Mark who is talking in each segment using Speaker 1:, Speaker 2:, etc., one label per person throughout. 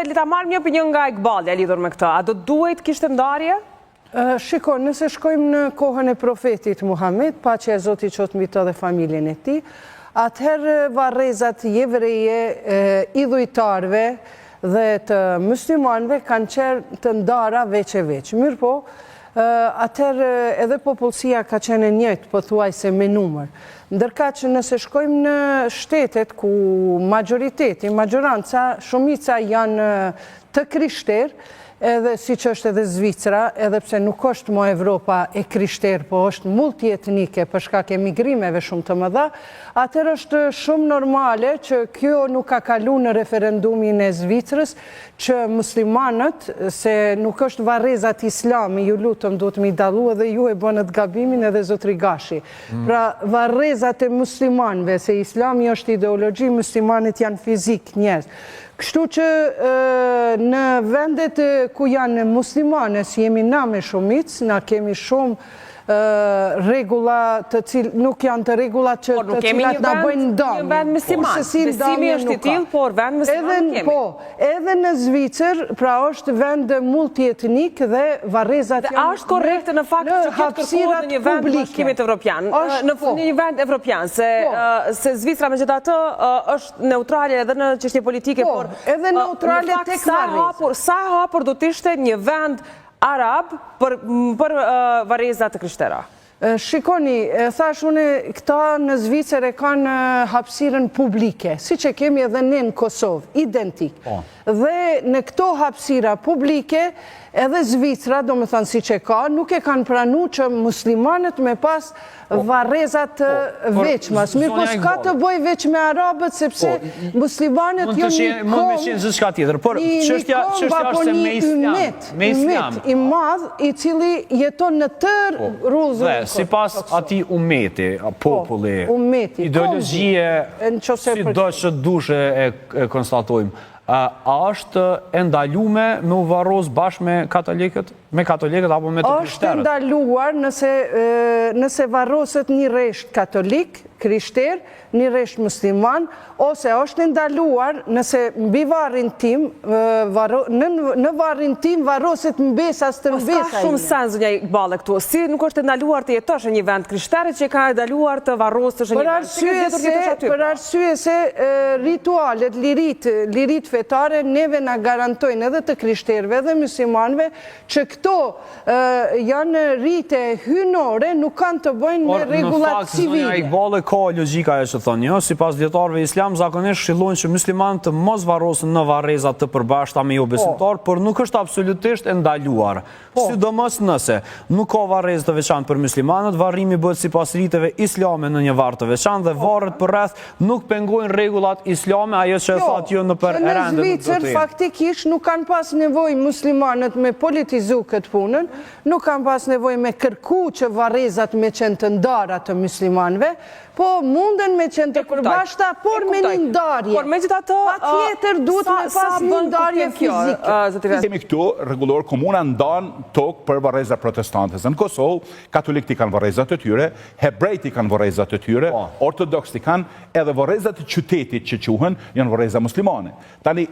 Speaker 1: Le ta marrë një opinion nga Iqbali lidhur me këtë. A do duhet kishte ndarje?
Speaker 2: Shiko, nëse shkojmë në kohën e profetit Muhammed, paqja e Zotit qoftë mbi të dhe familjen e tij, atëherë varrezat jevreje, idhujtarve dhe të muslimanëve kanë qenë të ndara veç e veç. Mirë po, atëherë edhe popullsia ka qenë e njëjtë, pothuajse me numër. Ndërka që nëse shkojmë në shtetet ku majoranca, shumica janë të krishterë, edhe si që është edhe Zvicra, edhe pse nuk është mo Evropa e krishterë, po është multietnike për shkak e migrimeve shumë të mëdha, atër është shumë normale që kjo nuk ka kalu në referendumin e Zvicrës, që muslimanët, se nuk është varrezat islami, ju lutëm duhet mi dalu edhe ju e bënët gabimin edhe Zotri Gashi. Pra varrezat e muslimanëve, se islami është ideologi, muslimanët janë fizik njerëz. Kështu që në vendet ku janë muslimane, si jemi na me shumic, na kemi shumë regula të cilë, nuk janë të regula që të cilat na bëjnë dëmë.
Speaker 1: Një vend musliman, besimi është i tillë, por vend musliman kemi.
Speaker 2: Po, edhe në Zvicër, pra është vend multietnik dhe varrezat janë...
Speaker 1: A është korrekte në fakt që këtë kërkohet në një vend bashkimit evropian, në një vend evropian, se Zvicra me gjitha të është neutrale edhe në çështje politike, por
Speaker 2: edhe neutrale tek varrezat.
Speaker 1: Sa hapur do të ishte një vend arab për varrezat të krishtera?
Speaker 2: Shikoni, thash une, këta në Zvicër e kanë hapësirën publike, si që kemi edhe ne në Kosovë, identik. Dhe në këto hapësira publike, edhe Zvicra, do me thënë si që ka, nuk e kanë pranu që muslimanët me pas varrezat veçmas. Mirë po s'ka të bëj veç me arabët, sepse muslimanët jo një umet i madh, i cili jeton në tërë rruzën.
Speaker 3: Si pas ati umeti, populli, ideologjie, si do që dushe e konstatojmë, a është ndalume me u varroz bashkë me katolikët? Me katolikët apo me të krishterët?
Speaker 2: Është ndaluar nëse varroset një resht katolik, krishter, një resht musliman, ose është ndaluar nëse mbi varrin tim, në varrin tim varroset mbesas të mbesa.
Speaker 1: Ka shumë sens një Iqbali këtu. Si nuk është ndaluar të jetosh në një vend krishterit që ka ndaluar të varrosësh në një vend?
Speaker 2: Për arsye se ritualet, lirit fetare, neve na garantojnë edhe të krishterëve dhe muslimanëve që këto janë rite hynore, nuk kanë të bëjnë me rregullat civile.
Speaker 3: Zonja Iqbali, ka logjika e që thonë jo, si pas djetarëve islam, zakonisht shillojnë që muslimanët të mos varrosen në varrezat të përbashkëta me jo besimtar, por nuk është absolutisht e ndaluar. Sidomos nëse nuk ka varrezë të veçantë për muslimanët, varrimi bëhet sipas riteve islame në një varr të veçantë dhe varret përreth nuk pengojnë rregullat islame, ajo që e thatë jo në për
Speaker 2: Në Zvicër faktikisht nuk kanë pas nevojë muslimanët me politizu këtë punën, nuk kanë pas nevojë me kërku që varrezat me qenë të ndara të muslimanëve, po munden me qenë të përbashkëta, por me një ndarje.
Speaker 1: Por me gjitha të...
Speaker 2: Patjetër duhet me pas një ndarje fizike.
Speaker 4: Kemi këtu rregullor, komuna ndanë tokë për varrezat protestante. Në Kosovë, katolikët i kanë varrezat të tyre, hebrejt i kanë varrezat të tyre, ortodoksët i kanë, edhe varrezat të qytetit që quhen janë varreza muslimane. Tani,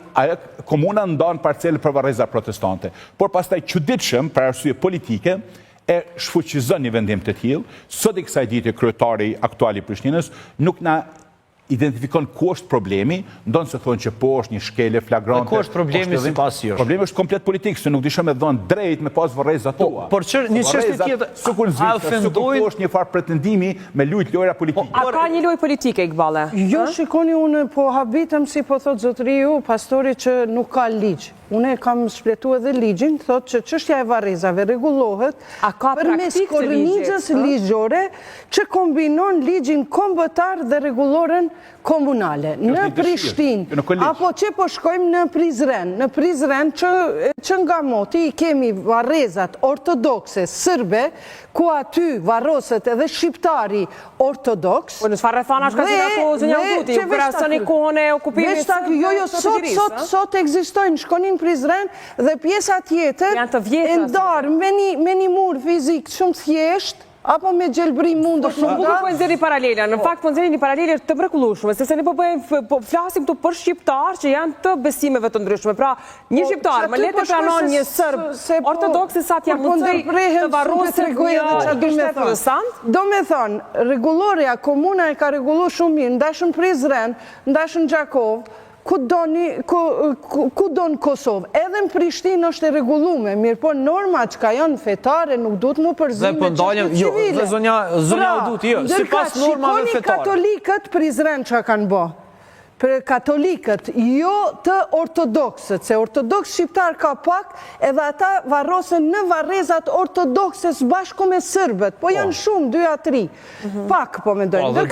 Speaker 4: komuna ndanë parcelë për varrezat protestante, por pastaj çuditshëm për arsye politike, e shfuqizon një vendim të tillë. Sot i kësaj dite kryetari aktual i Prishtinës nuk na identifikon ku është problemi, ndonë se thonë që po është një shkelje flagrante.
Speaker 3: Ku është problemi si pas jështë?
Speaker 4: Problemi është komplet politik, se nuk dishëm e dhënë drejt me pas varrezat tua.
Speaker 3: Por që një qështë tjetë,
Speaker 4: sukur Zvicër, sukur po është një farë pretendimi me lujt lojra politike.
Speaker 1: A ka një lojë politike, Iqbali?
Speaker 2: Jo, shikoni unë po habitëm si po thotë zotriu, pastori që nuk ka ligj. Unë e kam shpletu edhe ligjin, thotë që çështja e varrezave rregullohet përmes korniçës ligjore që kombinon ligjin kombëtar dhe rregulloren komunale. Në Prishtinë, apo që po shkojmë në Prizren. Në Prizren që nga moti i kemi varrezat ortodokse, sërbe, ku aty varroset edhe shqiptari ortodoks.
Speaker 1: Po në çfarë thanash ka qenë ato zënja Uduti, për asë një kohën e okupimit
Speaker 2: Jo, sot ekzistojnë, shkonin Prizren dhe pjesa tjetër e ndarë me një mur fizik shumë thjesht, apo me gjelbri mundë
Speaker 1: Shumë bukur po nxjerrni paralela. Në fakt po nxjerrni një paralele të mrekullueshme, sepse ne po flasim këtu për shqiptar që janë të besimeve të ndryshme. Pra, një shqiptar më le të pranon një serb ortodoks sa t'ia mundoj të varrosë
Speaker 2: Do me thonë, rregulloria komuna e ka rregulluar shumë mirë, ndashën Prizren, ndashën Gjakov, ku do në Kosovë. Edhe në Prishtinë është e rregulluar, mirë po norma që ka janë fetare nuk duhet mu përzime çështje civile.
Speaker 3: Dhe zonja Udut, sipas normave fetare.
Speaker 2: Shikoni katolikët Prizren që kanë bë. Për katolikët, jo të ortodoksët, se ortodoks shqiptar ka pak, edhe ata varrosen në varrezat ortodokse së bashku me sërbët, po janë shumë, 2-3, pak po me dojnë.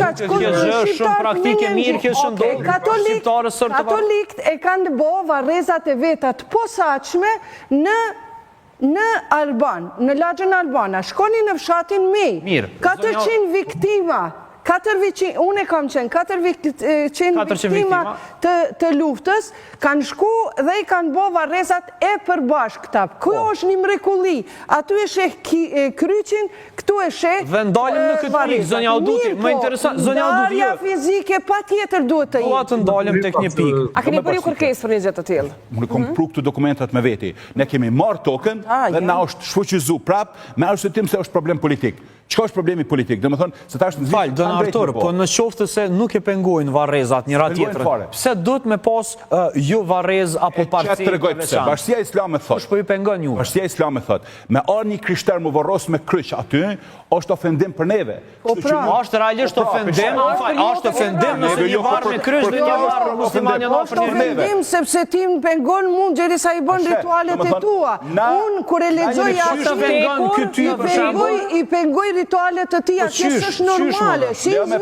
Speaker 2: Katolikët e kanë bo varrezat e vetat posaqme në Alban, në lagjën Albana, shkoni në fshatin Mej, 400 viktima, unë e kam qenë 400 viktima të luftës, kanë shku dhe i kanë bo varrezat e përbashkëta. Kjo është një mrekulli. Atu e sheh kryqin, këtu e sheh
Speaker 3: dhe ndalim në këtë pikë, zonja Uduti. Më interesant, zonja Uduti.
Speaker 2: Ndarja fizike pa tjetër duhet të jetë.
Speaker 3: Dua të ndalim tek një pikë.
Speaker 1: A keni bërë kërkesë për një gjë të tillë?
Speaker 4: Unë kam pru këtu dokumentat me veti. Ne kemi marrë tokën dhe na është shfuqizu prap me arsyetëm se është problem politik. Çka është problemi politik? Do të thonë se tash në
Speaker 3: Fal, don Artur, po në qoftë se nuk e pengojnë varrezat njëra tjetrën. Pse duhet me pas ju varrez apo parci?
Speaker 4: Çfarë tregoj pse? Bashkia Islame thotë.
Speaker 3: Po ju pengon ju.
Speaker 4: Bashkia Islame thotë, me një krishter më varros me kryq aty, është ofendim për neve.
Speaker 3: Është realisht ofendim, është ofendim nëse një varr me kryq dhe një varr musliman janë afër
Speaker 2: neve. Është ofendim sepse ti më pengon mund derisa i bën ritualet e tua. Unë kur e lexoj atë i pengoj ritualet të tia, kjesë është normale, si në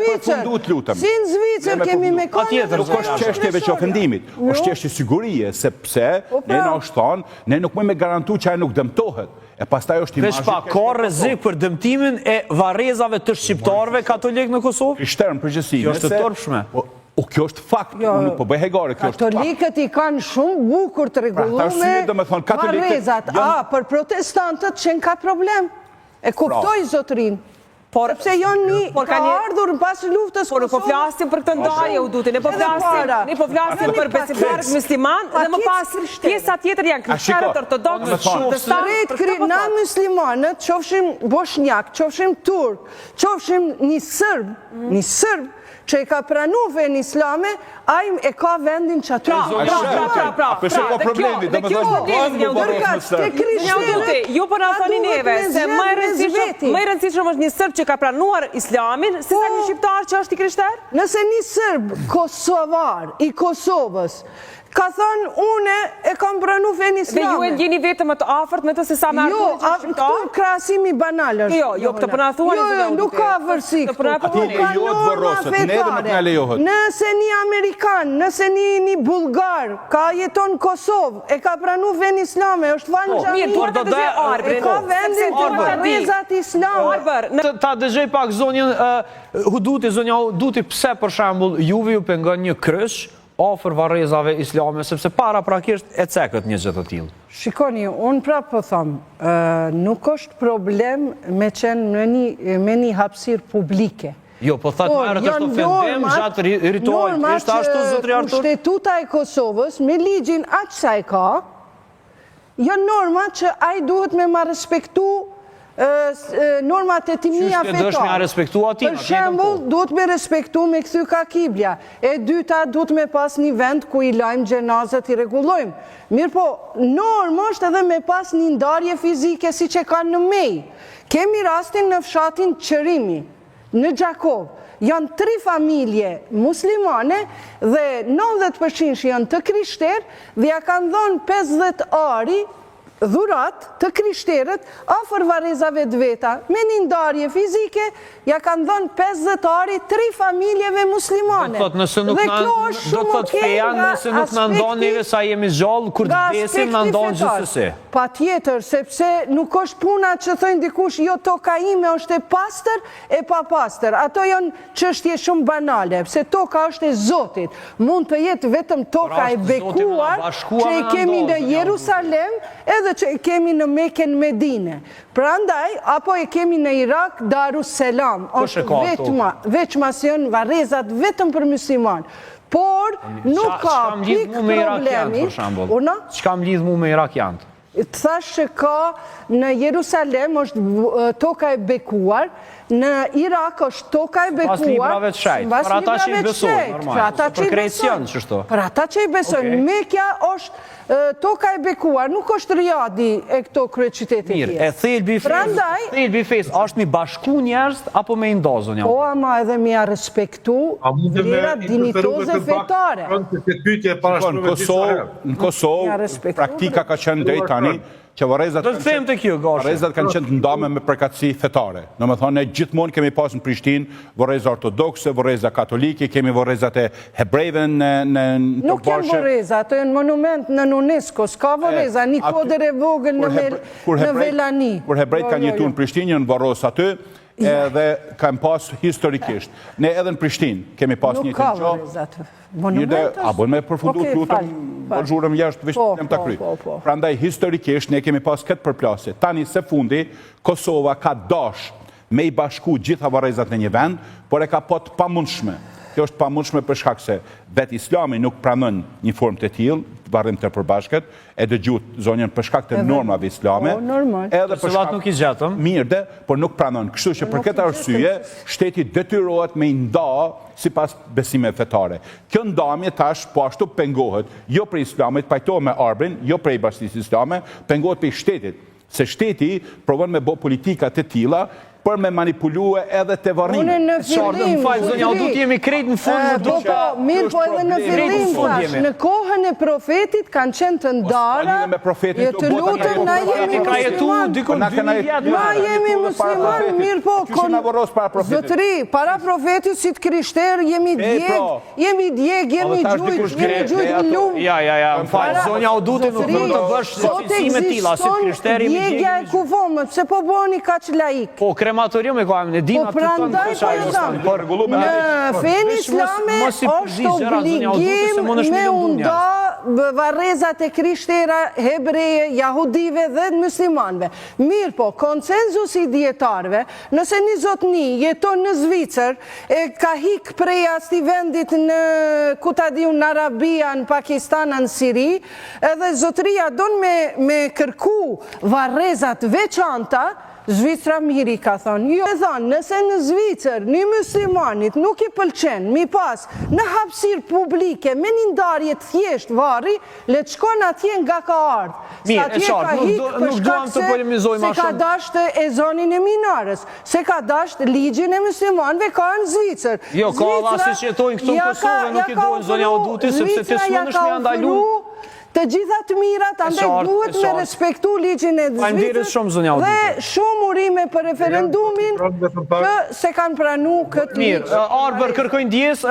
Speaker 2: Zvicër kemi me konë.
Speaker 4: Nuk është qeshtjeve që ofendimit, është qeshtje sigurie, sepse ne në është thonë, ne nuk mëjmë garantu që ajë nuk dëmtohet. E pastaj është imazhi.
Speaker 3: Veç pa, ka rrezik për dëmtimin e varrezave të shqiptarëve katolik në Kosovë?
Speaker 4: Krishterë në përgjithësi.
Speaker 3: Kjo është të turpshme.
Speaker 4: Kjo është fakt, unë po bëj hegare, kjo është fakt.
Speaker 2: Katolikët i kanë shumë bukur të rregulluar varrezat, për protestantët që ka problem. E kuptoj zotrin, sepse janë ka ardhur në pas luftës.
Speaker 1: Por po flasim për këtë ndarje Uduti, ne po flasim për besimtarët musliman dhe më pas pjesa tjetër janë krishterët ortodoks.
Speaker 2: Na muslimanët, qofshim bosnjak, qofshim turk, qofshim një sërb që i ka pranu fen islame, ai e ka vendin që aty.
Speaker 4: Dhe
Speaker 1: ju për në thoni neve, se më e rëndësishëm është një sërb që ka pranuar islamin, se sa një shqiptar që është i krishter?
Speaker 2: Nëse një sërb kosovar i Kosovës, ka thonë, une e kam pranu fen islame.
Speaker 1: Dhe ju e gjeni vetëm të afërt me të se sa me ardhur që shqiptar?
Speaker 2: Jo, krasimi banal është.
Speaker 1: Jo, këtë përna thuar.
Speaker 2: Jo, nuk ka vërsi këtu.
Speaker 4: Ati lejohet vërrosët, neve nuk nga lejohet.
Speaker 2: Nëse një Amerikan, nëse një Bulgar, ka jeton Kosovë, e ka pranu fen islame, është vanë gjami.
Speaker 1: Mirë, duar të dëgjoj Arbrin.
Speaker 2: E ka vendin të varrezat islame.
Speaker 3: Ta dëgjoj pak zonjën zonja Uduti, pse për shembull juve ju pengon një kryq afër varrezave islame, sepse para prakisht e cekët një gjë të tillë.
Speaker 2: Shikoni, unë prapë po thamë, nuk është problem me qenë me një hapësirë publike.
Speaker 3: Jo, po thatë merët është ofendim gjatë ritualit. Ishte ashtu, zotri Artur?
Speaker 2: Shtetuta e Kosovës, me ligjin aq sa e ka, janë norma që ai duhet me ma respektu normat e timia fetare.
Speaker 3: Qyshke dëshme a respektu atin?
Speaker 2: Për shembull, duhet me respektu me këthy ka kiblia. E dyta, duhet me pas një vend ku i lajmë gjenazët i regullojmë. Mirë po, normë është edhe me pas një ndarje fizike si që kanë në Mej. Kemi rastin në fshatin Qërimi, në Gjakov. Janë 3 familje muslimane dhe 90% janë të krishterë dhe ja kanë dhonë 50 ari dhurat të krishterët afër varrezave të veta, me një ndarje fizike, ja kanë dhënë 50 ari 3 familjeve muslimane.
Speaker 3: Dhe kjo është shumë okej nga aspekti... Nëse nuk në ndonë neve sa jemi gjallë, kur të desim në ndonë gjithësësi.
Speaker 2: Pa tjetër, sepse nuk është puna që thëjnë dikush, jo toka ime është e pastër e pa pastër. Ato janë çështje shumë banale, pse toka është e Zotit. Mund të jetë vetëm toka e bekuar, që i kemi në Jerusalem, edhe që e kemi në Mekën Medine. Prandaj, apo e kemi në Irak, Darusselam, është veç janë varrezat vetëm për musliman. Por, nuk ka pik problemi.
Speaker 3: Çka më lidh mu me Irak janë?
Speaker 2: Të thash që ka në Jerusalem është toka e bekuar, në Irak është toka e bekuar.
Speaker 3: Pas librave të shajt, për ata që i besojnë, normal. Për krejtësion, qështu.
Speaker 2: Për ata që i besojnë, Mekja është toka e bekuar, nuk është Riyadi e këto kryeqytete tjerë.
Speaker 3: Mirë, e thelbi fes, është mi bashku njerëz apo me indozën?
Speaker 2: Po, ama edhe mi a respektu vlerat dinitoze fetare.
Speaker 4: Në Kosovë, praktika ka qenë drejt tani, që varrezat kanë qenë të ndame me përkatësi fetare. Në më thonë, ne gjithmonë kemi pas në Prishtinë varreza ortodokse, varreza katolike, kemi varrezat e hebrejve në
Speaker 2: Nuk janë varreza, ato janë monument në UNESCO, s'ka varreza, një kodër e vogël në Velani.
Speaker 4: Kur hebrejt kanë jetu në Prishtinë, në varros aty, edhe kanë pas historikisht. Ne edhe në Prishtinë kemi pas një të
Speaker 2: gjo. Nuk ka varrezat, monumentës?
Speaker 4: A bojnë me përfundu të lutëm, për zhurëm jashtë vishtë të kry. Pra ndaj, historikisht, ne kemi pas këtë përplasje. Tani se fundi, Kosova ka dash me i bashku gjitha varrezat në një vend, por e ka pot pamundshme. Kjo është pamundshme për shkak se vetë Islami nuk pranon një formë të tillë, varrim të përbashkët, e dëgjut zonjën për shkak të normave islame. Edhe për shkak
Speaker 3: nuk i zgjatëm.
Speaker 4: Mirë, por nuk pranon. Kështu që për këtë arsye, shteti detyrohet me nda sipas besimeve fetare. Kjo ndamje tash po ashtu pengohet, jo për Islamit, pajtohet me arbrin, jo për bashkisë islame, pengohet për shtetit. Se shteti provon me bë politika të tilla për me manipulue edhe të varrime.
Speaker 2: Unë në fillim...
Speaker 3: Zonja, du t'jemi krejt në fund.
Speaker 2: Mirë, po edhe në fillim thash, në kohën e profetit kanë qenë të ndara, të lutëm, na jemi musliman. Na jemi musliman, mirë po, zotëri, para profetit si të krishterë, jemi djeg, jemi gjujt lumë.
Speaker 3: Ja, më falë, zonja, du të nuk mund të bësh sime tila, si të krishterë, jemi
Speaker 2: djegja e kuvomët, se po boni ka që laik.
Speaker 3: Krematorium e kohëm, në dina të të në
Speaker 2: përshaj. Në fen islame është obligim me unda varrezat e krishtera, hebreje, jahudive dhe muslimanve. Mirë po, konsenzus i djetarve, nëse një zotni jeton në Zvicër, e ka hik prej asti vendit në kutadiu në Arabia, në Pakistan, në Siri, edhe zotria don me kërku varrezat veçanta, Zvicra miri ka thonë, jo e thonë, nëse në Zvicër një muslimanit nuk i pëlqen, mi pas në hapësirë publike, me një ndarje të thjesht varri, le të shkon atje nga ka ardhë.
Speaker 3: Mirë, e qartë, nuk duham të polemizoj ma shumë.
Speaker 2: Se ka dashtë e zonin e minarës, se ka dashtë ligjin e muslimanve ka në Zvicër.
Speaker 3: Jo, ka Allah se që jetojnë këtu në Kosovë, nuk i dojnë zonja Oduti, sepse të smënësh me andalu.
Speaker 2: Të gjitha të mirat, andaj duhet me respektu ligjin e Zvicrës dhe shumë urime për referendumin që se kanë pranu këtë ligjë.
Speaker 3: Mirë, Arbër kërkojnë dijes,